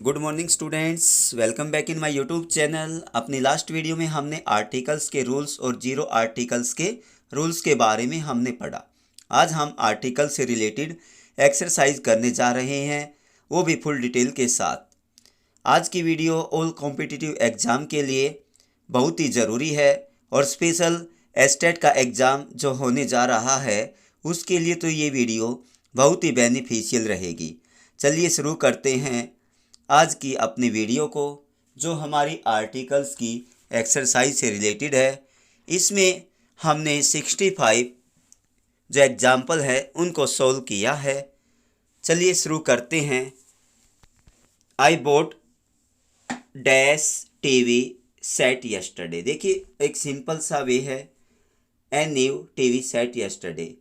Good morning students, welcome back in my YouTube channel. अपनी last video में हमने articles के रूल्स और जीरो आर्टिकल्स के रूल्स के बारे में हमने पढ़ा। आज हम आर्टिकल से रिलेटेड एक्सरसाइज करने जा रहे हैं, वो भी फुल डिटेल के साथ। आज की वीडियो ऑल कॉम्पिटिटिव एग्ज़ाम के लिए बहुत ही ज़रूरी है और स्पेशल एस्टेट का एग्ज़ाम जो होने जा रहा है उसके लिए तो ये वीडियो बहुत ही बेनिफिशियल रहेगी। चलिए शुरू करते हैं आज की अपनी वीडियो को, जो हमारी आर्टिकल्स की एक्सरसाइज से रिलेटेड है। इसमें हमने 65 जो एग्जाम्पल है उनको सॉल्व किया है। चलिए शुरू करते हैं। I bought dash TV set yesterday. देखिए एक सिंपल सा वे है, a new TV set yesterday.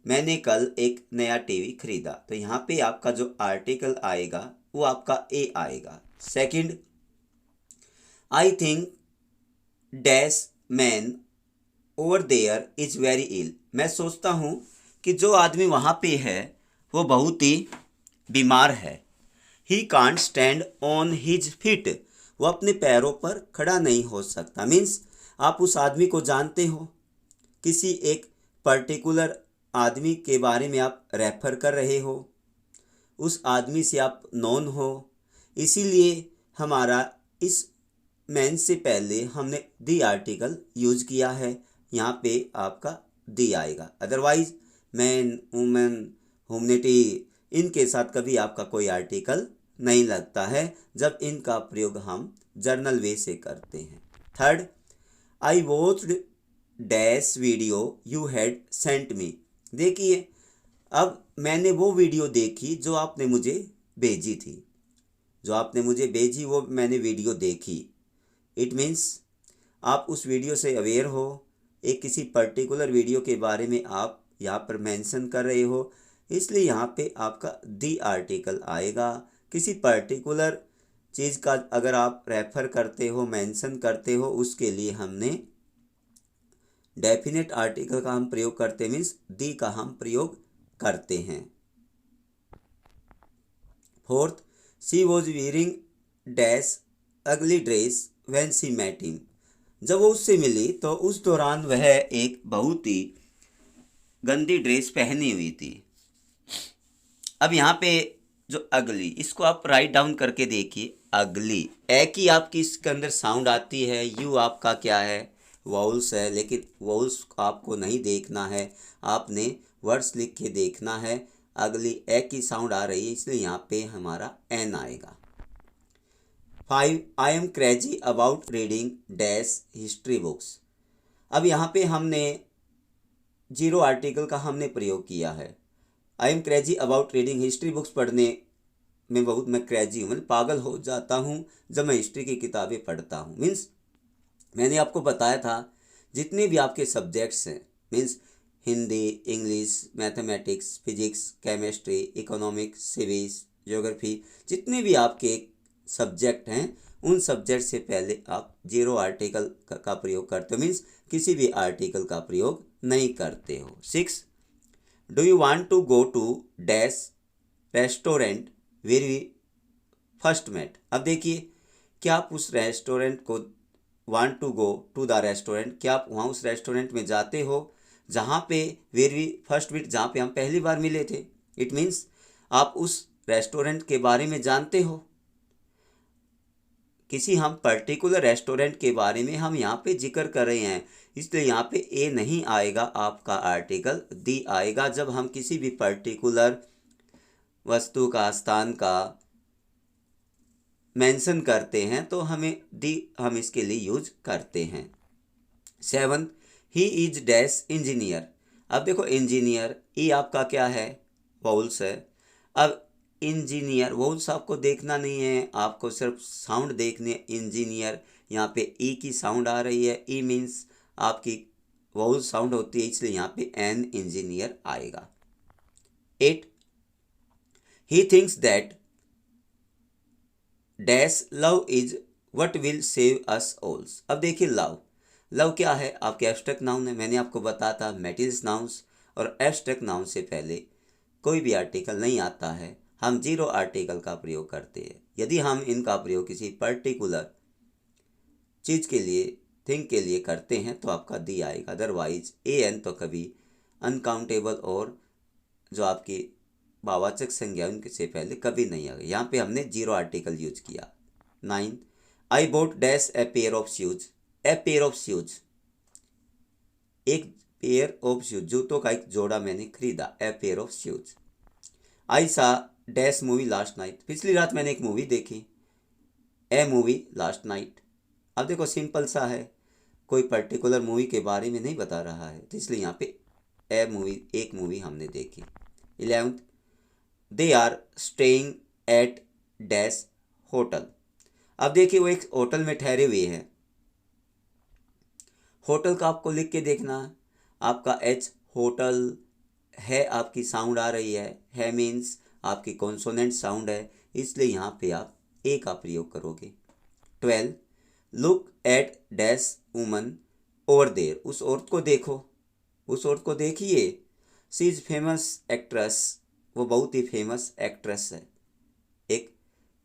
मैंने कल एक नया टीवी खरीदा। तो यहाँ पे आपका जो आर्टिकल आएगा वो आपका ए आएगा। Second, I think dash man over there is very ill. मैं सोचता हूँ कि जो आदमी वहाँ पे है वो बहुत ही बीमार है। He can't stand on his feet. वो अपने पैरों पर खड़ा नहीं हो सकता। मीन्स आप उस आदमी को जानते हो, किसी एक पर्टिकुलर आदमी के बारे में आप रेफर कर रहे हो, उस आदमी से आप नॉन हो, इसीलिए हमारा इस मैन से पहले हमने दी आर्टिकल यूज किया है। यहाँ पे आपका दी आएगा। अदरवाइज मैन, वुमेन, ह्यूमनिटी, इनके साथ कभी आपका कोई आर्टिकल नहीं लगता है जब इनका प्रयोग हम जर्नल वे से करते हैं। Third, I watched dash video you had sent me. देखिए अब मैंने वो वीडियो देखी जो आपने मुझे भेजी थी। जो आपने मुझे भेजी वो मैंने वीडियो देखी। इट मीन्स आप उस वीडियो से अवेयर हो। एक किसी पर्टिकुलर वीडियो के बारे में आप यहाँ पर मेंशन कर रहे हो, इसलिए यहाँ पे आपका दी आर्टिकल आएगा। किसी पर्टिकुलर चीज़ का अगर आप रेफर करते हो, मेंशन करते हो, उसके लिए हमने डेफिनेट आर्टिकल का हम प्रयोग करते, मीन्स दी का हम प्रयोग करते हैं। Fourth, she was wearing dash ugly dress when she met him. जब वो उससे मिली तो उस दौरान वह एक बहुत ही गंदी ड्रेस पहनी हुई थी। अब यहाँ पे जो अगली, इसको आप राइट डाउन करके देखिए। अगली ए की आपकी इसके अंदर साउंड आती है, यू आपका क्या है, वाउल्स है, लेकिन वाउल्स आपको नहीं देखना है, आपने वर्ड्स लिख के देखना है। अगली ए की साउंड आ रही है, इसलिए यहाँ पे हमारा एन आएगा। 5, I am crazy about reading dash history books. अब यहाँ पे हमने जीरो आर्टिकल का हमने प्रयोग किया है। I am crazy about reading, history books पढ़ने में बहुत मैं क्रेजी हूँ, मैं पागल हो जाता हूँ जब मैं हिस्ट्री की किताबें पढ़ता हूँ। मीन्स मैंने आपको बताया था जितने भी आपके सब्जेक्ट्स हैं, means Hindi, English, mathematics, physics, chemistry, economics, civics, geography, जितने भी आपके सब्जेक्ट हैं उन सब्जेक्ट से पहले आप जीरो आर्टिकल का प्रयोग करते हो, मीन्स किसी भी आर्टिकल का प्रयोग नहीं करते हो। 6, do you want to go to dash restaurant where we first met. अब देखिए, क्या आप उस रेस्टोरेंट को want to go to the restaurant, क्या आप वहाँ उस रेस्टोरेंट में जाते हो जहाँ पे वेर वी फर्स्ट मीट, जहाँ पे हम पहली बार मिले थे। इट मीन्स आप उस रेस्टोरेंट के बारे में जानते हो। किसी हम पर्टिकुलर रेस्टोरेंट के बारे में हम यहाँ पे जिक्र कर रहे हैं, इसलिए यहाँ पे ए नहीं आएगा, आपका आर्टिकल दी आएगा। जब हम किसी भी पर्टिकुलर वस्तु का, स्थान का मेंशन करते हैं तो हमें दी हम इसके लिए यूज करते हैं। 7, ही इज डैश इंजीनियर। अब देखो इंजीनियर, ई आपका क्या है, वाउल्स है। अब इंजीनियर, वाउल्स आपको देखना नहीं है, आपको सिर्फ साउंड देखनी है। इंजीनियर, यहाँ पे ई की साउंड आ रही है, ई मीन्स आपकी वाउल साउंड होती है, इसलिए यहाँ पे एन इंजीनियर आएगा। 8, he thinks that dash love is what will save us all. अब देखिए लव, लव क्या है, आपके एब्स्ट्रैक्ट नाउन है। मैंने आपको बताया था मेटीरियल्स नाउन्स और एब्स्ट्रैक्ट नाउन से पहले कोई भी आर्टिकल नहीं आता है। हम जीरो आर्टिकल का प्रयोग करते हैं। यदि हम इनका प्रयोग किसी पर्टिकुलर चीज़ के लिए, थिंग के लिए करते हैं तो आपका दी आएगा, अदरवाइज ए एन तो कभी अनकाउंटेबल और जो आपकी भाववाचक संज्ञा उनके से पहले कभी नहीं आएगा। यहाँ पे हमने जीरो आर्टिकल यूज किया। 9, I bought dash a pair of shoes. A pair of shoes, एक पेयर ऑफ शूज, जूतों का एक जोड़ा मैंने खरीदा। A pair of shoes. I saw dash movie last night, पिछली रात मैंने एक मूवी देखी। ए मूवी लास्ट नाइट। अब देखो सिंपल सा है, कोई पर्टिकुलर मूवी के बारे में नहीं बता रहा है, तो इसलिए यहाँ पे ए मूवी, एक मूवी हमने देखी। 11, they are staying at dash hotel. अब देखिए वो एक होटल में ठहरे हुए हैं। होटल का आपको लिख के देखना, आपका एच होटल है, आपकी साउंड आ रही है मीन्स आपकी कॉन्सोनेंट साउंड है, इसलिए यहाँ पे आप ए का प्रयोग करोगे। 12, look at dash woman over there. उस औरत को देखो, उस औरत को देखिए। सी इज फेमस एक्ट्रेस, वो बहुत ही फेमस एक्ट्रेस है। एक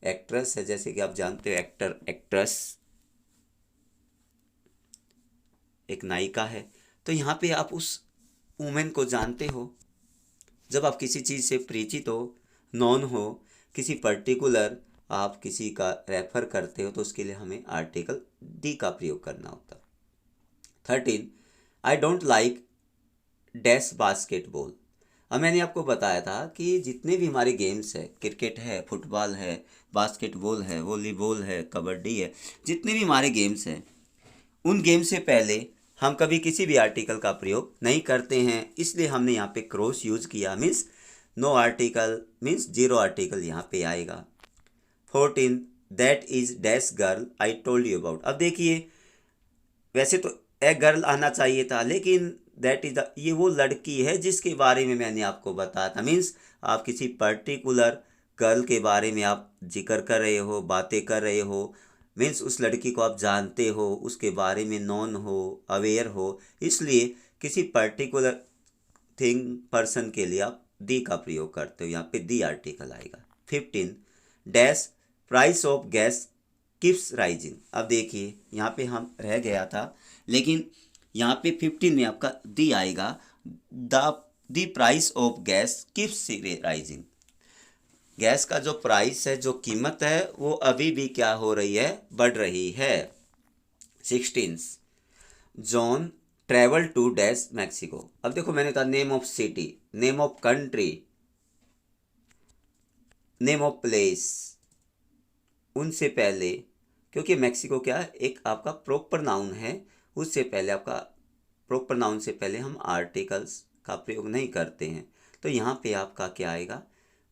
एक्ट्रेस है, जैसे कि आप जानते हो एक्टर एक्ट्रेस एक नायिका है। तो यहाँ पे आप उस वुमेन को जानते हो। जब आप किसी चीज़ से परिचित हो, नॉन हो, किसी पर्टिकुलर आप किसी का रेफर करते हो, तो उसके लिए हमें आर्टिकल दी का प्रयोग करना होता है। 13, I don't like dash basketball. अब मैंने आपको बताया था कि जितने भी हमारे गेम्स है, क्रिकेट है, फुटबॉल है, बास्केटबॉल है, वॉलीबॉल है, कबड्डी है, जितने भी हमारे गेम्स हैं, उन गेम से पहले हम कभी किसी भी आर्टिकल का प्रयोग नहीं करते हैं, इसलिए हमने यहाँ पे क्रॉस यूज किया। Means no article means zero article यहाँ पे आएगा। 14, that is dash girl I told you about. अब देखिए वैसे तो ए गर्ल आना चाहिए था, लेकिन दैट इज ये वो लड़की है जिसके बारे में मैंने आपको बताया था। मीन्स आप किसी पर्टिकुलर गर्ल के बारे में आप जिक्र कर रहे हो, बातें कर रहे हो, मीन्स उस लड़की को आप जानते हो, उसके बारे में नॉन हो, अवेयर हो, इसलिए किसी पर्टिकुलर थिंग, पर्सन के लिए आप दी का प्रयोग करते हो। यहाँ पे दी आर्टिकल आएगा। 15, dash price of gas keeps rising. अब देखिए यहाँ पे हम रह गया था, लेकिन यहाँ पे 15 में आपका दी आएगा। The price of gas keeps rising. Gas का जो प्राइस है, जो कीमत है, वो अभी भी क्या हो रही है, बढ़ रही है। 16, John travel to dash Mexico. अब देखो मैंने कहा name of city, name of country, name of place, उनसे पहले, क्योंकि मैक्सिको क्या है, एक आपका प्रॉपर नाउन है, उससे पहले आपका प्रॉपर नाउन से पहले हम आर्टिकल्स का प्रयोग नहीं करते हैं, तो यहाँ पे आपका क्या आएगा,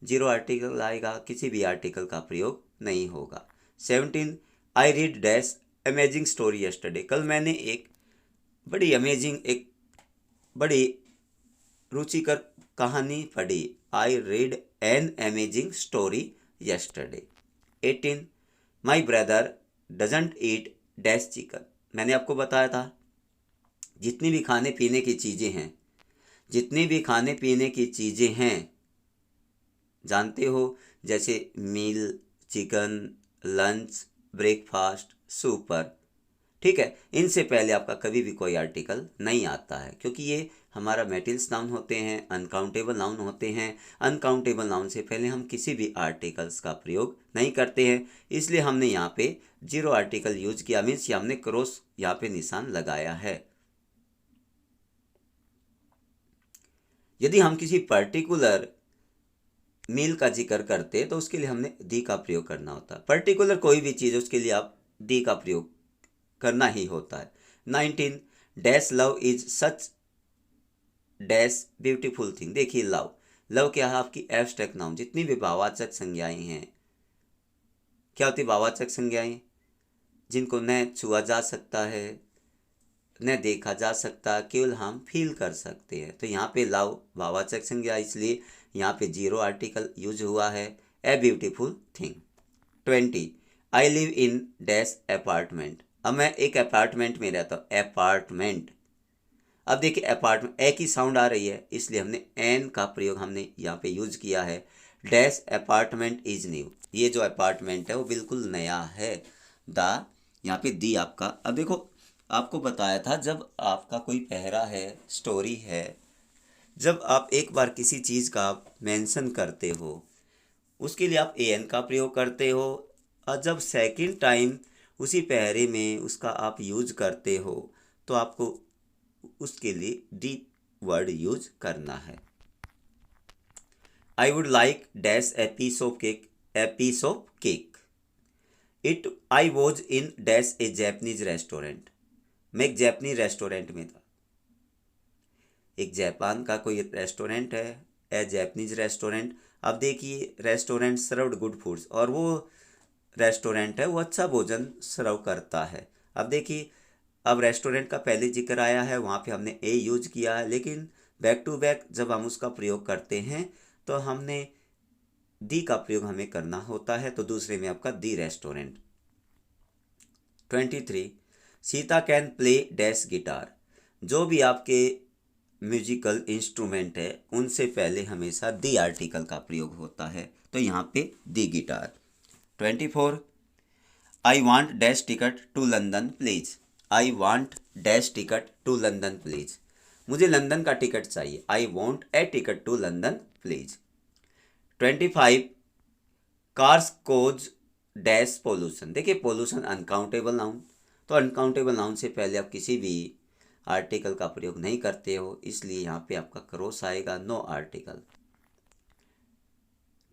जीरो आर्टिकल आएगा, किसी भी आर्टिकल का प्रयोग नहीं होगा। 17, I read dash amazing story yesterday. कल मैंने एक बड़ी अमेजिंग, एक बड़ी रुचिकर कहानी पढ़ी। I read an amazing story yesterday. 18, my brother doesn't eat dash chicken. मैंने आपको बताया था जितनी भी खाने पीने की चीज़ें हैं, जितनी भी खाने पीने की चीज़ें हैं, जानते हो, जैसे मील, चिकन, लंच, ब्रेकफास्ट, सुपर, ठीक है, इनसे पहले आपका कभी भी कोई आर्टिकल नहीं आता है, क्योंकि ये हमारा मेटिल्स नाउन होते हैं, अनकाउंटेबल नाउन होते हैं। अनकाउंटेबल नाउन से पहले हम किसी भी आर्टिकल्स का प्रयोग नहीं करते हैं, इसलिए हमने यहाँ पे जीरो आर्टिकल यूज किया। मीन्स हमने क्रॉस यहाँ पे निशान लगाया है। यदि हम किसी पर्टिकुलर मील का जिक्र करते तो उसके लिए हमने दी का प्रयोग करना होता है। पर्टिकुलर कोई भी चीज़, उसके लिए आप दी का प्रयोग करना ही होता है। 19, dash love is such dash beautiful thing. देखिए लव, लव क्या है, आपकी एब्स्ट्रैक्ट नाउन, जितनी भी भाववाचक संज्ञाएं हैं, क्या होती भाववाचक संज्ञाएं, जिनको न छुआ जा सकता है, न देखा जा सकता, केवल हम फील कर सकते हैं। तो यहाँ पे लव भाववाचक संज्ञा, इसलिए यहाँ पे जीरो आर्टिकल यूज हुआ है, a beautiful thing. 20, I live in dash apartment. अब मैं एक अपार्टमेंट में रहता हूँ, अपार्टमेंट। अब देखिए अपार्टमेंट, ए की साउंड आ रही है, इसलिए हमने एन का प्रयोग हमने यहाँ पे यूज किया है। डैश अपार्टमेंट इज न्यू, ये जो अपार्टमेंट है वो बिल्कुल नया है। द, यहाँ पे दी आपका, अब देखो आपको बताया था जब आपका कोई पहरा है, स्टोरी है, जब आप एक बार किसी चीज़ का मेंशन करते हो उसके लिए आप एन का प्रयोग करते हो, और जब सेकंड टाइम उसी पहरे में उसका आप यूज करते हो तो आपको उसके लिए डी वर्ड यूज करना है। I would like dash a piece of cake, a piece of cake. It I was in dash a Japanese restaurant, मैं एक जैपनीज रेस्टोरेंट में था। एक जापान का कोई रेस्टोरेंट है, ए जैपनीज रेस्टोरेंट। अब देखिए रेस्टोरेंट सर्व्ड गुड फूड्स, और वो रेस्टोरेंट है वो अच्छा भोजन सर्व करता है। अब देखिए अब रेस्टोरेंट का पहले जिक्र आया है, वहाँ पे हमने ए यूज किया है, लेकिन बैक टू बैक जब हम उसका प्रयोग करते हैं तो हमने दी का प्रयोग हमें करना होता है, तो दूसरे में आपका the restaurant. 23 Sita can play dash guitar, जो भी आपके म्यूजिकल इंस्ट्रूमेंट है उनसे पहले हमेशा दी आर्टिकल का प्रयोग होता है, तो यहाँ पे the guitar. 24 I want dash ticket to London please, I want dash ticket to London please, मुझे लंदन का टिकट चाहिए, I want a ticket to London please. 25 cars cause dash pollution, देखिए पोल्यूशन अनकाउंटेबल नाउन, तो uncountable noun से पहले आप किसी भी आर्टिकल का प्रयोग नहीं करते हो, इसलिए यहाँ पे आपका क्रॉस आएगा, no article.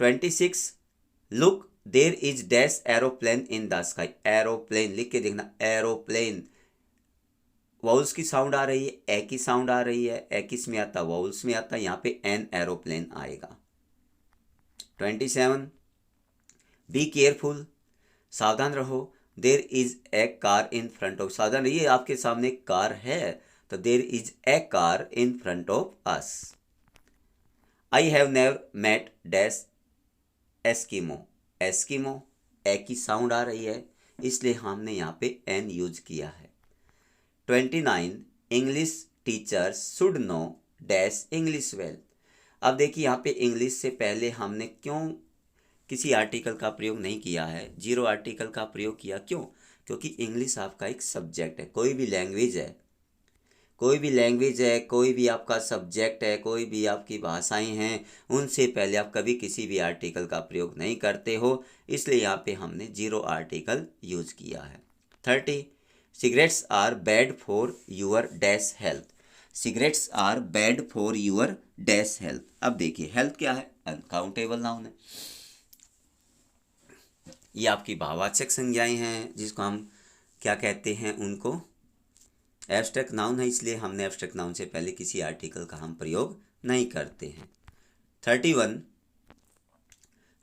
26 look there is dash aeroplane in the sky, aeroplane लिख के देखना, एरोप्लेन वाउल्स की साउंड आ रही है, ए की साउंड आ रही है, ए किस में आता, वाउल्स में आता, यहाँ पे एन एरोप्लेन आएगा। 27 बी केयरफुल, सावधान रहो, there is a car in front of, सावधान रहिए आपके सामने कार है, तो there is a car in front of us. I have never met dash Eskimo, Eskimo A की साउंड आ रही है, इसलिए हमने यहाँ पे एन यूज किया है। 29 English teachers should know dash English well, अब देखिए यहाँ पे इंग्लिश से पहले हमने क्यों किसी आर्टिकल का प्रयोग नहीं किया है, जीरो आर्टिकल का प्रयोग किया, क्यों? क्योंकि इंग्लिश आपका एक सब्जेक्ट है, कोई भी लैंग्वेज है, कोई भी लैंग्वेज है, कोई भी आपका सब्जेक्ट है, कोई भी आपकी भाषाएं हैं, उनसे पहले आप कभी किसी भी आर्टिकल का प्रयोग नहीं करते हो, इसलिए यहाँ पे हमने जीरो आर्टिकल यूज किया है। 30 cigarettes are bad for your dash health, cigarettes are bad for your dash health. अब देखिए हेल्थ क्या है, अनकाउंटेबल नाउन है, ये आपकी भाववाचक संज्ञाएं हैं जिसको हम क्या कहते हैं, उनको एब्स्ट्रैक्ट नाउन है, इसलिए हमने एब्स्ट्रैक्ट नाउन से पहले किसी आर्टिकल का हम प्रयोग नहीं करते हैं। 31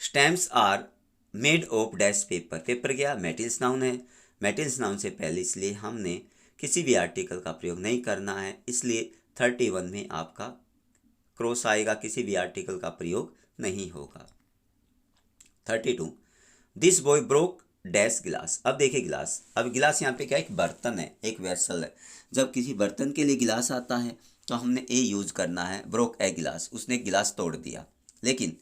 stamps are made of dash paper, paper क्या, मेटल्स नाउन है, मेटल्स नाउन से पहले इसलिए हमने किसी भी आर्टिकल का प्रयोग नहीं करना है, इसलिए 31 में आपका क्रॉस आएगा, किसी भी आर्टिकल का प्रयोग नहीं होगा। 32 दिस बॉय ब्रोक डैश गिलास, अब देखिए गिलास, अब गिलास यहाँ पे क्या, एक बर्तन है, एक वेसल है, जब किसी बर्तन के लिए गिलास आता है तो हमने ए यूज करना है, ब्रोक ए गिलास, उसने गिलास तोड़ दिया। लेकिन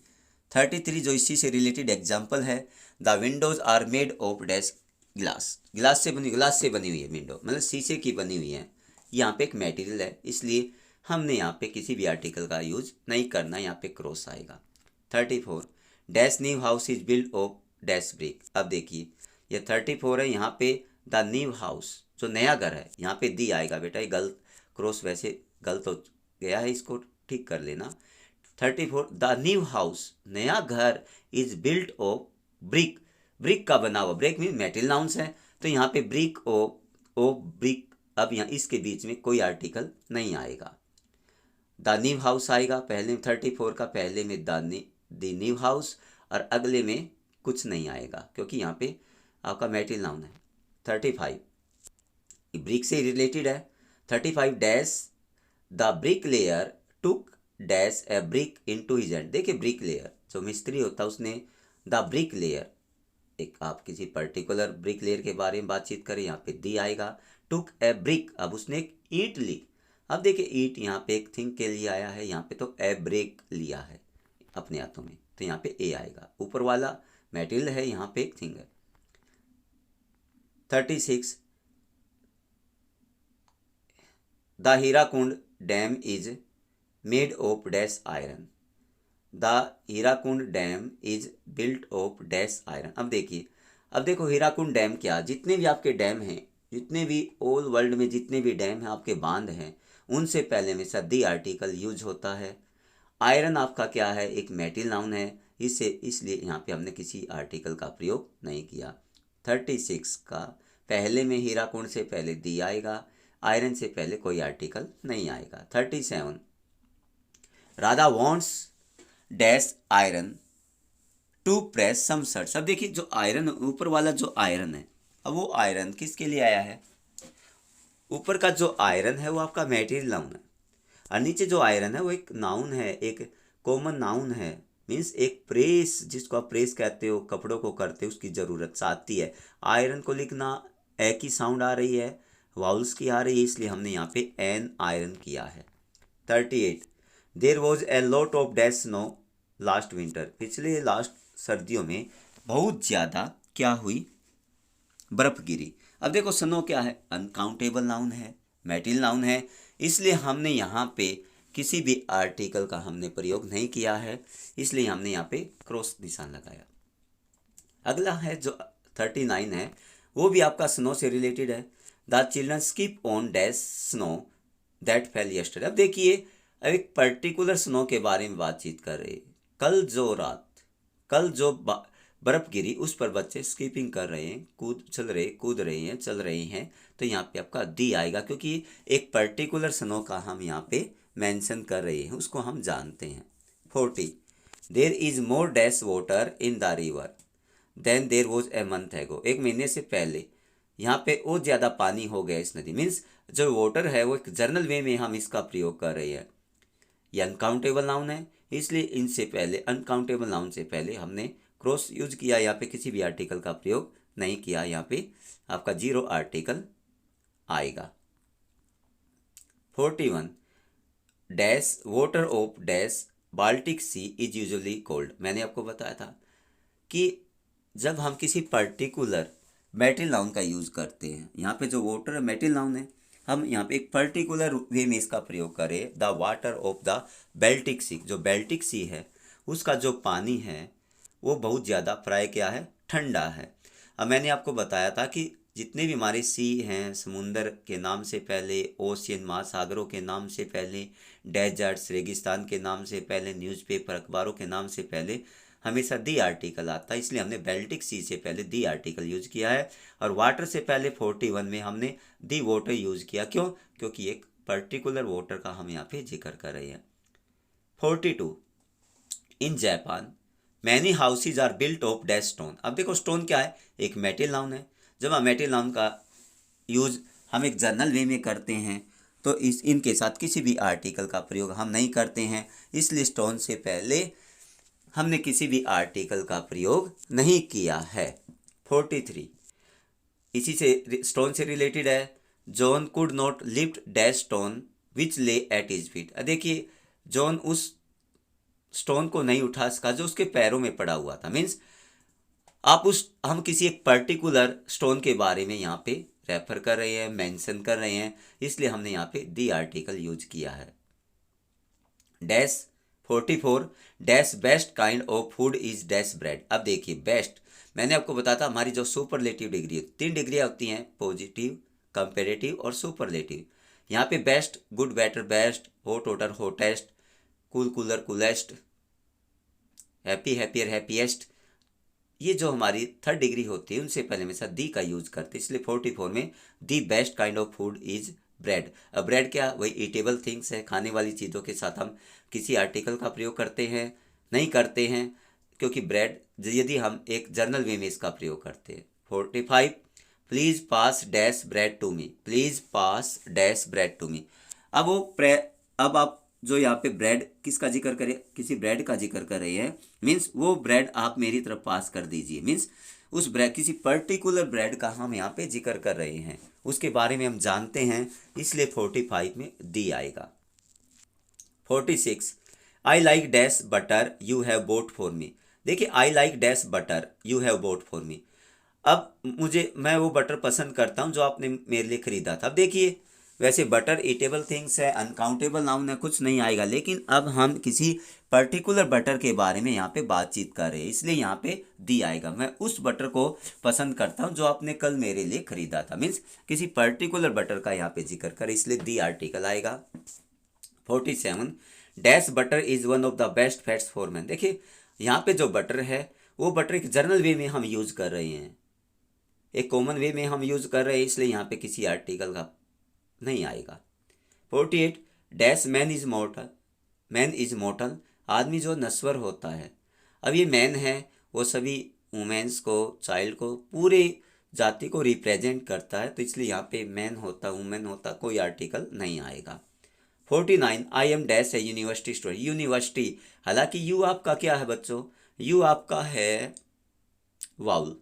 33 जो इसी से रिलेटेड एग्जाम्पल है, the windows are made of dash glass, glass से बनी हुई है विंडो, मतलब शीशे की बनी हुई है, यहाँ पे एक मटेरियल है, इसलिए हमने यहाँ पे किसी भी आर्टिकल का यूज नहीं करना, यहाँ पे क्रॉस आएगा। 34 dash new house is build of dash brick, अब देखिए ये 34 है, यहाँ पे द न्यू हाउस जो नया घर है, यहाँ पे दी आएगा बेटा, ये गलत क्रॉस वैसे गलत हो गया है, इसको ठीक कर लेना। 34 द न्यू हाउस नया घर is built of brick, brick का बना हुआ, ब्रिक मीन मेटल नाउंस है, तो यहाँ पे ब्रिक ओ ब्रिक, अब यहाँ इसके बीच में कोई आर्टिकल नहीं आएगा, द न्यू हाउस आएगा पहले में, 34 का पहले में द न्यू हाउस और अगले में कुछ नहीं आएगा क्योंकि यहाँ पे आपका मेटल नाउन है। 35 ब्रिक से रिलेटेड है, 35 dash the brick layer took dash A brick into his hand, देखिए ब्रिक लेयर जो मिस्त्री होता है उसने द ब्रिक लेयर, एक आप किसी पर्टिकुलर ब्रिक लेयर के बारे में बातचीत करें, यहाँ पे दी आएगा, टुक ए ब्रिक, अब उसने एक ईंट ली, अब देखिए ईंट यहाँ पे एक थिंग के लिए आया है, यहाँ पे तो ए ब्रिक लिया है अपने हाथों में, तो यहाँ पे ए आएगा। ऊपर वाला मेटेरियल है, यहाँ पे एक थिंग है। 36 the Hirakud dam is made of dash iron. The Hirakud dam is built of dash iron. अब देखो हीराकुंड डैम क्या, जितने भी आपके डैम हैं, जितने भी ऑल वर्ल्ड में जितने भी डैम हैं, आपके बांध हैं, उनसे पहले हमेशा दी आर्टिकल यूज होता है। आयरन आपका क्या है, एक मेटल नाउन है, इसलिए यहाँ पे हमने किसी आर्टिकल का प्रयोग नहीं किया। 36 का पहले में हीराकुंड से पहले दी आएगा, आयरन से पहले कोई आर्टिकल नहीं आएगा। 37 Radha wants dash iron to press some shirts. अब देखिए जो आयरन, ऊपर वाला जो आयरन है, अब वो आयरन किसके लिए आया है? ऊपर का जो आयरन है वो आपका मेटेरियल नाउन है, और नीचे जो आयरन है वो एक नाउन है, एक कॉमन नाउन है। मीन्स एक प्रेस, जिसको आप प्रेस कहते हो, कपड़ों को करते हो, उसकी ज़रूरत आती है। आयरन को लिखना ए की साउंड आ रही है, वाउल्स की आ रही है, इसलिए हमने यहाँ पे एन आयरन किया है। 38 there was a lot of dash snow last winter. पिछले लास्ट सर्दियों में बहुत ज़्यादा क्या हुई, बर्फ़ गिरी। अब देखो स्नो क्या है, अनकाउंटेबल नाउन है, मेटल नाउन है, इसलिए हमने यहाँ पे किसी भी आर्टिकल का हमने प्रयोग नहीं किया है, इसलिए हमने यहाँ पे क्रॉस निशान लगाया। अगला है जो 39 है, वो भी आपका स्नो से रिलेटेड है। The children skip on dash snow that fell yesterday. अब देखिए, अब एक पर्टिकुलर स्नो के बारे में बातचीत कर रहे। कल जो बर्फ़ गिरी उस पर बच्चे स्कीपिंग कर रहे हैं, कूद रहे हैं, तो यहाँ पे आपका दी आएगा, क्योंकि एक पर्टिकुलर स्नो का हम यहाँ पे मेंशन कर रहे हैं, उसको हम जानते हैं। 40 there is more dash water in the river than there was a month ago. एक महीने से पहले यहाँ पे और ज़्यादा पानी हो गया इस नदी। मीन्स जो वाटर है वो एक जर्नल वे में हम इसका प्रयोग कर रहे हैं। ये अनकाउंटेबल नाउन है, इसलिए इनसे पहले, अनकाउंटेबल नाउन से पहले हमने क्रॉस यूज किया, यहाँ पे किसी भी आर्टिकल का प्रयोग नहीं किया। यहाँ पे आपका जीरो आर्टिकल आएगा। 41 dash water of dash Baltic sea is usually cold. मैंने आपको बताया था कि जब हम किसी पर्टिकुलर मेटल नाउन का यूज़ करते हैं, यहाँ पे जो वाटर मेटल नाउन है, हम यहाँ पे एक पर्टिकुलर वे में इसका प्रयोग करें। The water of the Baltic सी, जो बेल्टिक सी है उसका जो पानी है वो बहुत ज़्यादा प्राय क्या है, ठंडा है। अब मैंने आपको बताया था कि जितने भी हमारे सी हैं, समुंदर के नाम से पहले, ओशियन महासागरों के नाम से पहले, डेजर्ट्स रेगिस्तान के नाम से पहले, न्यूज़पेपर अखबारों के नाम से पहले हमेशा दी आर्टिकल आता है, इसलिए हमने बेल्टिक सी से पहले दी आर्टिकल यूज किया है। और वाटर से पहले 41 में हमने दी वाटर यूज किया। क्यों? क्योंकि एक पर्टिकुलर वाटर का हम यहाँ पे जिक्र कर रहे हैं। 42 in Japan many houses are built of dash stone. अब देखो स्टोन क्या है, एक मेटल नाउन है। जब हम मेटल नाउन का यूज हम एक जर्नल वे में करते हैं तो इनके साथ किसी भी आर्टिकल का प्रयोग हम नहीं करते हैं, इसलिए स्टोन से पहले हमने किसी भी आर्टिकल का प्रयोग नहीं किया है। 43 इसी से स्टोन से रिलेटेड है। John could not lift dash stone which ले एट हिज फीट। देखिए जॉन उस स्टोन को नहीं उठा सका जो उसके पैरों में पड़ा हुआ था। मीन्स हम किसी एक पर्टिकुलर स्टोन के बारे में यहाँ पे रेफर कर रहे हैं, मेंशन कर रहे हैं, इसलिए हमने यहाँ पे दी आर्टिकल यूज किया है। Dash 44 dash best kind of food is dash bread. अब देखिए बेस्ट, मैंने आपको बताया था हमारी जो सुपरलेटिव डिग्री है, 3 डिग्रियाँ होती हैं, पॉजिटिव, कंपेरेटिव और सुपरलेटिव। यहाँ पे best, good, better, best, hot, voter, hottest, cool, cooler, coolest, happy, happier, happiest, ये जो हमारी 3rd डिग्री होती है उनसे पहले हमेशा दी का यूज करते हैं, इसलिए 44 में the best kind of food is bread. अब ब्रेड क्या, वही ईटेबल थिंग्स है, खाने वाली चीज़ों के साथ हम किसी आर्टिकल का प्रयोग करते हैं नहीं करते हैं, क्योंकि ब्रेड यदि हम एक जर्नल वे में इसका प्रयोग करते हैं। 45 please pass dash bread to me, please pass dash bread to me. अब आप जो यहाँ पे ब्रेड किसका जिक्र करें, किसी ब्रेड का जिक्र कर रहे हैं, मीन्स वो ब्रेड आप मेरी तरफ पास कर दीजिए। मीन्स उस ब्रेड, किसी पर्टिकुलर ब्रेड का हम यहाँ पे जिक्र कर रहे हैं, उसके बारे में हम जानते हैं, इसलिए 45 में दी आएगा। 46 I like dash butter you have bought for me. देखिए I like dash butter you have bought for me. अब मैं वो बटर पसंद करता हूँ जो आपने मेरे लिए खरीदा था। अब देखिए वैसे बटर ईटेबल थिंग्स है, अनकाउंटेबल नाउन है, कुछ नहीं आएगा, लेकिन अब हम किसी पर्टिकुलर बटर के बारे में यहाँ पे बातचीत कर रहे हैं, इसलिए यहाँ पे दी आएगा। मैं उस बटर को पसंद करता हूँ जो आपने कल मेरे लिए खरीदा था, मीन्स किसी पर्टिकुलर बटर का यहाँ पे जिक्र कर, इसलिए दी आर्टिकल आएगा। 47 dash butter is one of the best fats for man. देखिए यहाँ पे जो बटर है वो बटर एक जनरल वे में हम यूज़ कर रहे हैं, एक कॉमन वे में हम यूज़ कर रहे हैं, इसलिए यहाँ पे किसी आर्टिकल का नहीं आएगा। 48 dash man is मॉर्टल। Man is मॉर्टल, आदमी जो नश्वर होता है। अब ये मैन है वो सभी वुमेन्स को, चाइल्ड को, पूरे जाति को रिप्रेजेंट करता है, तो इसलिए यहाँ पे मैन होता, वुमेन होता, कोई आर्टिकल नहीं आएगा। 49 आई एम डैश है यूनिवर्सिटी स्टूडेंट। यूनिवर्सिटी, हालांकि यू आपका क्या है बच्चों, यू आपका है वाउल,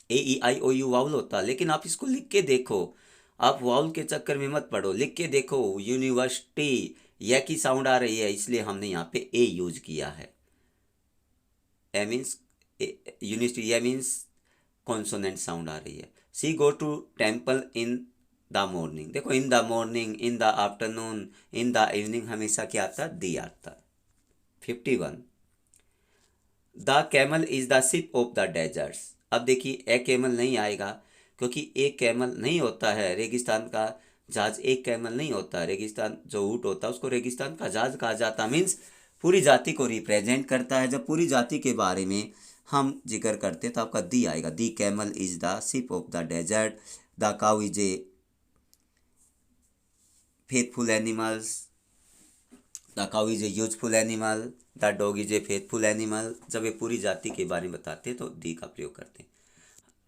AEIOU वाउल होता, लेकिन आप इसको लिख के देखो, आप वाउल के चक्कर में मत पड़ो, लिख के देखो यूनिवर्सिटी, यह की साउंड आ रही है, इसलिए हमने यहाँ पे ए यूज किया है। ए मीन्स यूनिवर्सिटी, यह मीन्स कॉन्सोनेंट साउंड आ रही है। See go to temple in the morning. देखो in the morning, in the afternoon, in the evening हमेशा क्या आता, दी आता। 51 the camel is the ship of the deserts. अब देखिए ए कैमल नहीं आएगा, क्योंकि एक कैमल नहीं होता है, रेगिस्तान का जहाज एक कैमल नहीं होता। रेगिस्तान जो ऊँट होता है उसको रेगिस्तान का जहाज कहा जाता, मीन्स पूरी जाति को रिप्रेजेंट करता है। जब पूरी जाति के बारे में हम जिक्र करते तो आपका दी आएगा, the camel is the ship of the desert, the cow is a faithful animals, the cow is a useful animal, the dog is a faithful animal. जब ये पूरी जाति के बारे में बताते हैं तो दी का प्रयोग करते हैं।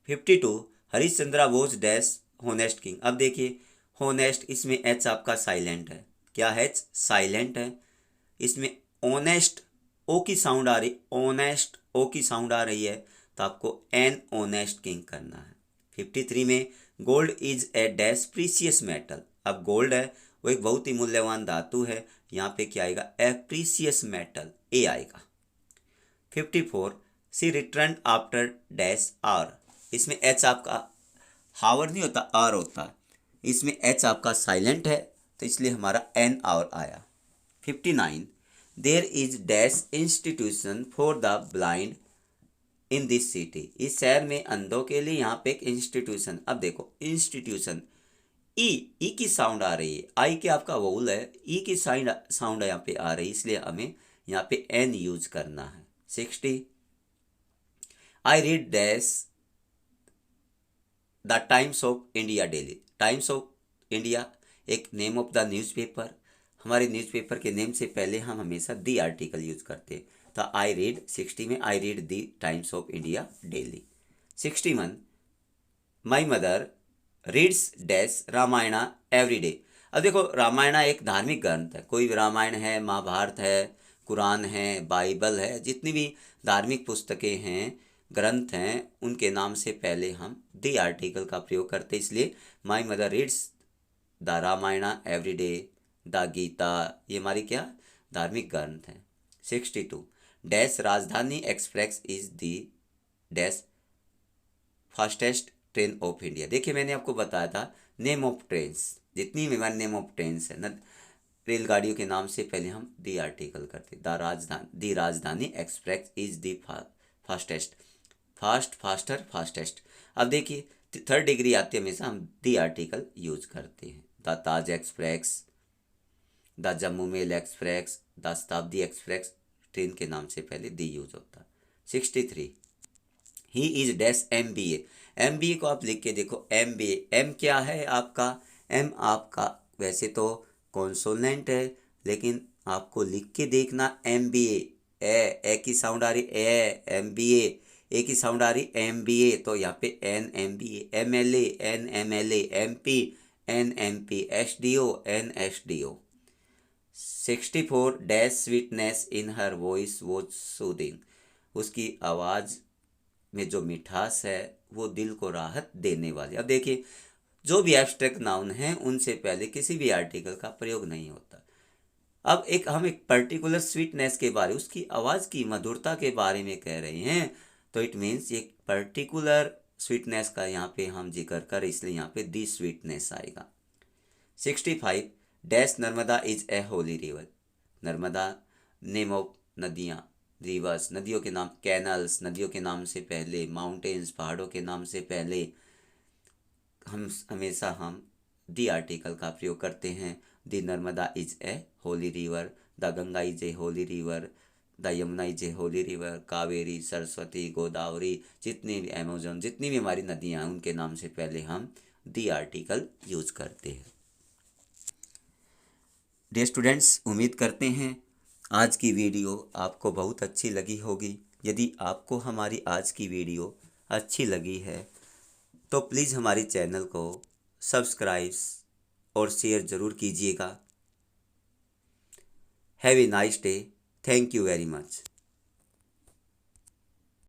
52 Harishchandra was dash honest king. अब देखिए होनेस्ट, इसमें एच आपका साइलेंट है, क्या है, साइलेंट है। इसमें ऑनेस्ट ओ की साउंड आ रही, ऑनेस्ट ओ की साउंड आ रही है, तो आपको एन ऑनेस्ट किंग करना है। 53 में gold is a dash precious metal. अब गोल्ड है वो एक बहुत ही मूल्यवान धातु है, यहाँ पे क्या आएगा, ए प्रीसियस मेटल, ए आएगा। 54 सी रिटर्न आफ्टर डैश आर। इसमें एच आपका हावर नहीं होता, आर होता है, इसमें एच आपका साइलेंट है, तो इसलिए हमारा एन आवर आया। 59 there is dash institution for the blind in this city. इस शहर में अंधों के लिए यहाँ पे एक इंस्टीट्यूशन। अब देखो इंस्टीट्यूशन, ई की साउंड आ रही है, आई के आपका वोल है, ई की साउंड यहाँ पे आ रही है, इसलिए हमें यहाँ पे एन यूज करना है। 60 I read dash the times of India daily. Times of India एक नेम ऑफ द न्यूज़पेपर, हमारे न्यूज़पेपर के नेम से पहले हम हमेशा दी आर्टिकल यूज करते हैं, तो आई रीड 60 में I read the times of India daily. 61 my mother reads dash Ramayana every day. अब देखो रामायणा एक धार्मिक ग्रंथ है, कोई भी रामायण है, महाभारत है, कुरान है, बाइबल है, जितनी भी धार्मिक पुस्तकें हैं, ग्रंथ हैं, उनके नाम से पहले हम दी आर्टिकल का प्रयोग करते, इसलिए my mother reads the Ramayana every day, the Gita, ये हमारी क्या धार्मिक ग्रंथ है। 62 dash Rajdhani express is the dash fastest train of India. देखिए मैंने आपको बताया था नेम ऑफ ट्रेन्स, जितनी भी हमारे नेम ऑफ ट्रेन्स है ना, रेलगाड़ियों के नाम से पहले हम दी आर्टिकल करते, दी राजधानी express is the fastest, fast, faster, fastest. अब देखिए थर्ड डिग्री आती है, हमेशा हम दी आर्टिकल यूज करते हैं। The Taj express, the Jammu mail express, the Shatabdi express, train के नाम से पहले दी यूज होता है। 63 he is dash MBA। MBA को आप लिख के देखो, MBA, एम क्या है आपका, एम आपका वैसे तो कॉन्सोनेंट है, लेकिन आपको लिख के देखना MBA, ए की साउंड आ रही, MBA, ए की साउंड आ रही, MBA, तो यहाँ पे NMBA, MLA, NMLA, MP, NMP, SDO, NSDO। 64 dash sweetness in her voice was soothing. उसकी आवाज़ में जो मिठास है वो दिल को राहत देने वाली। अब देखिए जो भी एब्स्ट्रैक्ट नाउन हैं उनसे पहले किसी भी आर्टिकल का प्रयोग नहीं होता। अब हम एक पर्टिकुलर स्वीटनेस के बारे, उसकी आवाज़ की मधुरता के बारे में कह रहे हैं, तो इट मीन्स एक पर्टिकुलर स्वीटनेस का यहाँ पे हम जिक्र कर, इसलिए यहाँ पे दी स्वीटनेस आएगा। 65 dash Narmada is a Holi river. Narmada name of नदियाँ, रिवर्स नदियों के नाम, कैनल्स नदियों के नाम से पहले, माउंटेन्स पहाड़ों के नाम से पहले हम हमेशा दी आर्टिकल का प्रयोग करते हैं। The Narmada is a Holi river, the Ganga is a Holi river, the Yamuna is a Holi river, Kaveri, Saraswati, Godavari, जितनी भी अमेजोन, जितनी भी हमारी नदियाँ हैं उनके नाम से पहले हम दी आर्टिकल यूज करते हैं। डियर स्टूडेंट्स, उम्मीद करते हैं आज की वीडियो आपको बहुत अच्छी लगी होगी। यदि आपको हमारी आज की वीडियो अच्छी लगी है तो प्लीज़ हमारे चैनल को सब्सक्राइब और शेयर ज़रूर कीजिएगा। Have a nice day. Thank you very much.